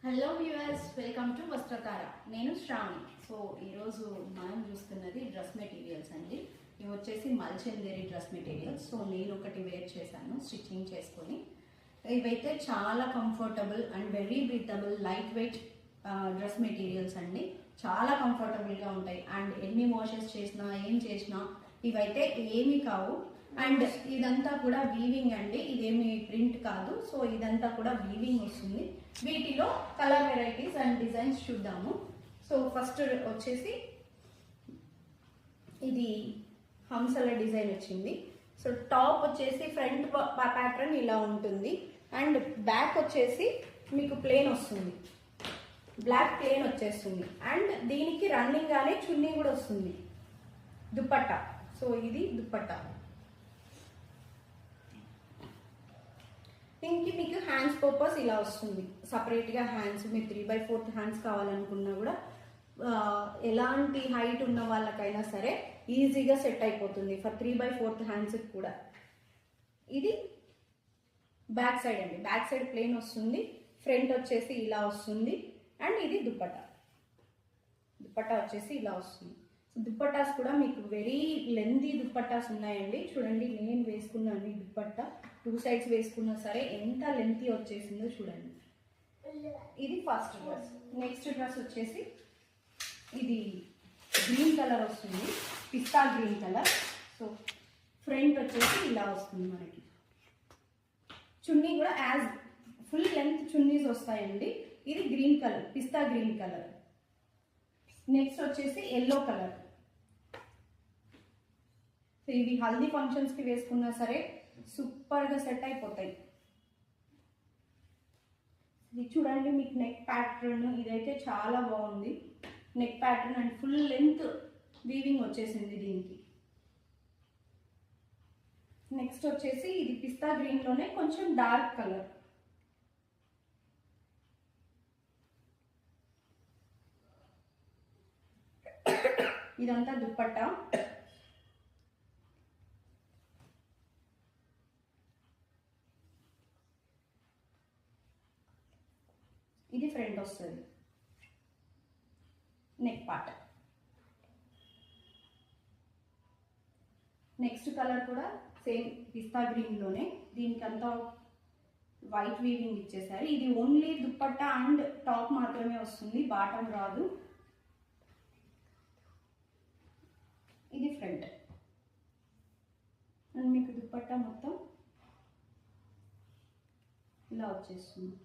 Hello viewers, welcome to Vastratara. నేను Sravani. So ఈరోజు మనం చూస్తున్నది డ్రెస్ మెటీరియల్స్ అండి. ఇవి వచ్చేసి మల్చందేరి డ్రెస్ మెటీరియల్స్. సో నేను ఒకటి వేర్ చేశాను స్టిచ్చింగ్ చేసుకొని. ఇవైతే చాలా comfortable and very breathable light weight dress materials అండి. చాలా కంఫర్టబుల్గా ఉంటాయి అండ్ ఎన్ని వాషెస్ చేసినా ఏం చేసినా ఇవైతే ఏమీ కావు. అండ్ ఇదంతా కూడా వీవింగ్ అండి, ఇదేమి ప్రింట్ కాదు. సో ఇదంతా కూడా వీవింగ్ వస్తుంది. వీటిలో కలర్ వెరైటీస్ అండ్ డిజైన్స్ చూద్దాము. సో ఫస్ట్ వచ్చేసి ఇది హంసల డిజైన్ వచ్చింది. సో టాప్ వచ్చేసి ఫ్రంట్ ప్యాటర్న్ ఇలా ఉంటుంది అండ్ బ్యాక్ వచ్చేసి మీకు ప్లేన్ వస్తుంది, బ్లాక్ ప్లేన్ వచ్చేస్తుంది. అండ్ దీనికి రన్నింగ్ గానే చున్నీ కూడా వస్తుంది, దుపట్టా. సో ఇది దుపట్టా. దీనికి మీకు హ్యాండ్స్ పర్పస్ ఇలా వస్తుంది, సపరేట్గా హ్యాండ్స్. మీరు 3/4 హ్యాండ్స్ కావాలనుకున్నా కూడా ఎలాంటి హైట్ ఉన్న వాళ్ళకైనా సరే ఈజీగా సెట్ అయిపోతుంది ఫర్ 3/4 హ్యాండ్స్ కూడా. ఇది బ్యాక్ సైడ్ అండి, బ్యాక్ సైడ్ ప్లేన్ వస్తుంది, ఫ్రంట్ వచ్చేసి ఇలా వస్తుంది. అండ్ ఇది దుపట్టా. దుపట్టా వచ్చేసి ఇలా వస్తుంది. దుపట్టాస్ కూడా మీకు వెరీ లెంతీ దుపట్టాస్ ఉన్నాయండి. చూడండి, నేను వేసుకున్నాను ఈ దుపట్టా. 2 సైడ్స్ వేసుకున్నా సరే ఎంత లెంతీ వచ్చేసిందో చూడండి. ఇది ఫస్ట్ డ్రెస్. నెక్స్ట్ డ్రెస్ వచ్చేసి ఇది గ్రీన్ కలర్ వస్తుంది, పిస్తా గ్రీన్ కలర్. సో ఫ్రంట్ వచ్చేసి ఇలా వస్తుంది మనకి. చున్నీ కూడా యాజ్ ఫుల్ లెంత్ చున్నీస్ వస్తాయండి. ఇది గ్రీన్ కలర్, పిస్తా గ్రీన్ కలర్. నెక్స్ట్ వచ్చేసి ఎల్లో కలర్. సో ఇవి హల్దీ ఫంక్షన్స్కి వేసుకున్నా సరే సూపర్గా సెట్ అయిపోతాయి. ఇది చూడండి, మీకు నెక్ ప్యాటర్న్ ఇదైతే చాలా బాగుంది. Neck pattern and full length weaving వచ్చేసింది దీనికి. నెక్స్ట్ వచ్చేసి ఇది పిస్తా గ్రీన్లోనే కొంచెం డార్క్ కలర్. ఇదంతా దుపట్టా. ఇది ఫ్రంట్ వస్తుంది, నెక్ పార్ట్. నెక్స్ట్ కలర్ కూడా సేమ్ పిస్తా గ్రీన్లోనే, దీనికంతా వైట్ వీవింగ్ ఇచ్చేసారు. ఇది ఓన్లీ దుపట్టా అండ్ టాప్ మాత్రమే వస్తుంది, బాటమ్ రాదు. ఇది ఫ్రంట్ అండ్ మీకు దుపట్టా మొత్తం ఇలా వచ్చేస్తుంది.